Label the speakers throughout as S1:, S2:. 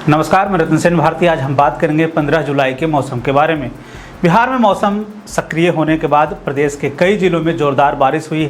S1: नमस्कार, मैं रतन सेन भारती। आज हम बात करेंगे 15 जुलाई के मौसम के बारे में। बिहार में मौसम सक्रिय होने के बाद प्रदेश के कई जिलों में जोरदार बारिश हुई,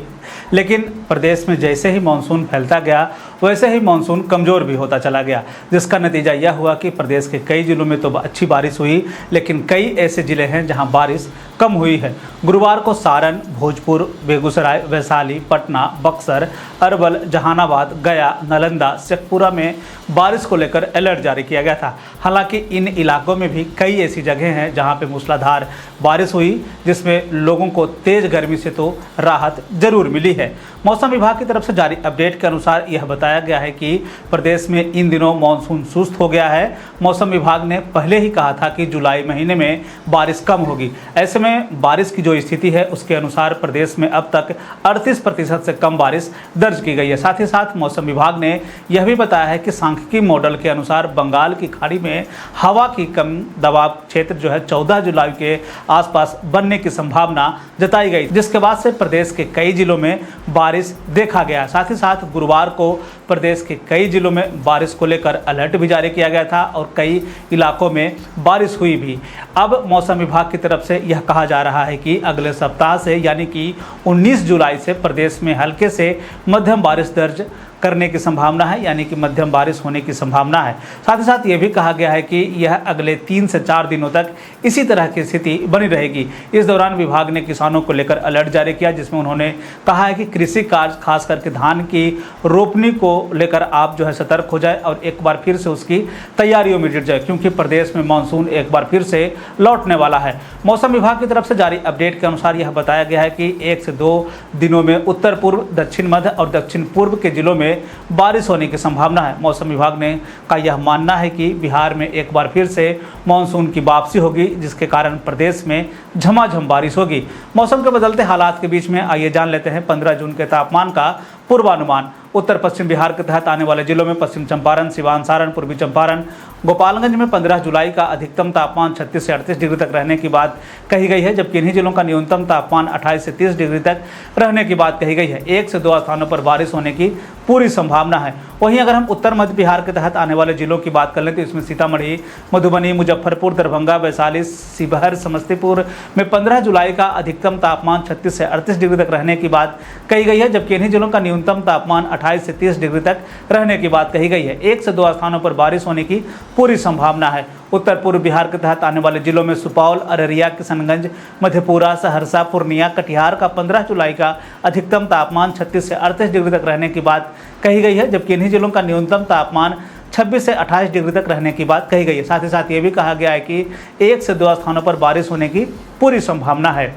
S1: लेकिन प्रदेश में जैसे ही मानसून फैलता गया वैसे ही मानसून कमज़ोर भी होता चला गया, जिसका नतीजा यह हुआ कि प्रदेश के कई जिलों में तो अच्छी बारिश हुई, लेकिन कई ऐसे ज़िले हैं जहां बारिश कम हुई है। गुरुवार को सारण, भोजपुर, बेगूसराय, वैशाली, पटना, बक्सर, अरवल, जहानाबाद, गया, नालंदा, शेखपुरा में बारिश को लेकर अलर्ट जारी किया गया था। हालांकि इन इलाकों में भी कई ऐसी जगह हैं जहां पे मूसलाधार बारिश हुई, जिसमें लोगों को तेज़ गर्मी से तो राहत जरूर मिली है। मौसम विभाग की तरफ से जारी अपडेट के अनुसार यह बताया गया है कि प्रदेश में इन दिनों मानसून सुस्त हो गया है। मौसम विभाग ने पहले ही कहा था कि जुलाई महीने में बारिश कम होगी। ऐसे में बारिश की जो स्थिति है उसके अनुसार प्रदेश में अब तक 38% से कम बारिश दर्ज की गई है। साथ ही साथ मौसम विभाग ने यह भी बताया है कि सांख्यिकी मॉडल के अनुसार बंगाल की खाड़ी में हवा की कम दबाव क्षेत्र जो है 14 जुलाई के आसपास बनने की संभावना जताई गई, जिसके बाद से प्रदेश के कई जिलों में बारिश देखा गया। साथ ही साथ गुरुवार को प्रदेश के कई जिलों में बारिश को लेकर अलर्ट भी जारी किया गया था और कई इलाकों में बारिश हुई भी। अब मौसम विभाग की तरफ से यह कहा जा रहा है कि अगले सप्ताह से यानी कि 19 जुलाई से प्रदेश में हल्के से मध्यम बारिश दर्ज करने की संभावना है, यानी कि मध्यम बारिश होने की संभावना है। साथ ही साथ ये भी कहा गया है कि यह अगले 3 से 4 दिनों तक इसी तरह की स्थिति बनी रहेगी। इस दौरान विभाग ने किसानों को लेकर अलर्ट जारी किया, जिसमें उन्होंने कहा है कि कृषि कार्य खास करके धान की रोपनी को लेकर आप जो है सतर्क हो जाए और एक बार फिर से उसकी तैयारियों में जुट जाए, क्योंकि प्रदेश में मानसून एक बार फिर से लौटने वाला है। मौसम विभाग की तरफ से जारी अपडेट के अनुसार यह बताया गया है कि 1 से 2 दिनों में उत्तर पूर्व, दक्षिण मध्य और दक्षिण पूर्व के जिलों में बारिश होने की संभावना है। मौसम विभाग ने का यह मानना है कि बिहार में एक बार फिर से मानसून की वापसी होगी, जिसके कारण प्रदेश में झमाझम बारिश होगी। मौसम के बदलते हालात के बीच में आइए जान लेते हैं 15 जून के तापमान का पूर्वानुमान। उत्तर पश्चिम बिहार के तहत आने वाले जिलों में पश्चिम चंपारण, सिवान, सारण, पूर्वी चंपारण, गोपालगंज में 15 जुलाई का अधिकतम तापमान 36 से 38 डिग्री तक रहने की बात कही गई है, जबकि इन्हीं जिलों का न्यूनतम तापमान 28 से 30 डिग्री तक रहने की बात कही गई है। 1 से 2 स्थानों पर बारिश होने की पूरी संभावना है। वहीं अगर हम उत्तर मध्य बिहार के तहत आने वाले जिलों की बात कर लें तो इसमें सीतामढ़ी, मधुबनी, मुजफ्फरपुर, दरभंगा, वैशाली, शिवहर, समस्तीपुर में 15 जुलाई का अधिकतम तापमान 36 से 38 डिग्री तक रहने की बात कही गई है, जबकि इन्हीं जिलों का न्यूनतम तापमान 28 से 30 डिग्री तक रहने की बात कही गई है। 1 से 2 स्थानों पर बारिश होने की पूरी संभावना है। उत्तर पूर्व बिहार के तहत आने वाले जिलों में सुपौल, अररिया, किशनगंज, मधेपुरा, सहरसा, पूर्णिया, कटिहार का 15 जुलाई का अधिकतम तापमान 36 से 38 डिग्री तक रहने की बात कही गई है, जबकि इन्हीं जिलों का न्यूनतम तापमान 26 से 28 डिग्री तक रहने की बात कही गई है। साथ ही साथ ये भी कहा गया है कि 1 से 2 स्थानों पर बारिश होने की पूरी संभावना है।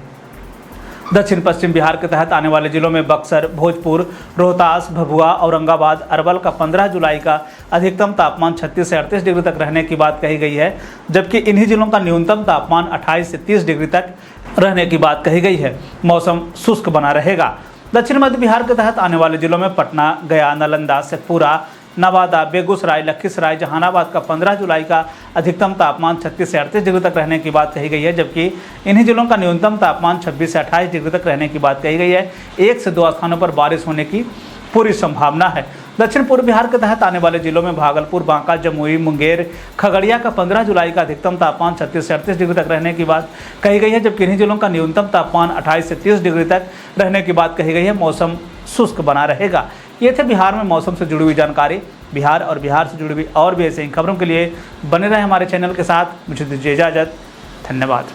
S1: दक्षिण पश्चिम बिहार के तहत आने वाले जिलों में बक्सर, भोजपुर, रोहतास, भभुआ, औरंगाबाद, अरवल का 15 जुलाई का अधिकतम तापमान 36 से 38 डिग्री तक रहने की बात कही गई है, जबकि इन्हीं जिलों का न्यूनतम तापमान 28 से 30 डिग्री तक रहने की बात कही गई है। मौसम शुष्क बना रहेगा। दक्षिण मध्य बिहार के तहत आने वाले जिलों में पटना, गया, नालंदा, शेखपुरा, नवादा, बेगूसराय, लखीसराय, जहानाबाद का 15 जुलाई का अधिकतम तापमान 36 से 38 डिग्री तक रहने की बात कही गई है, जबकि इन्हीं जिलों का न्यूनतम तापमान 26 से 28 डिग्री तक रहने की बात कही गई है। 1 से 2 स्थानों पर बारिश होने की पूरी संभावना है। दक्षिण पूर्व बिहार के तहत आने वाले जिलों में भागलपुर, बांका, जमुई, मुंगेर, खगड़िया का 15 जुलाई का अधिकतम तापमान 36 से 38 डिग्री तक रहने की बात कही गई है, जबकि इन्हीं जिलों का न्यूनतम तापमान 28 से 30 डिग्री तक रहने की बात कही गई है। मौसम शुष्क बना रहेगा। ये थे बिहार में मौसम से जुड़ी हुई जानकारी। बिहार और बिहार से जुड़ी हुई और भी ऐसे ही खबरों के लिए बने रहे हमारे चैनल के साथ। मुझे दीजिए इजाज़त। धन्यवाद।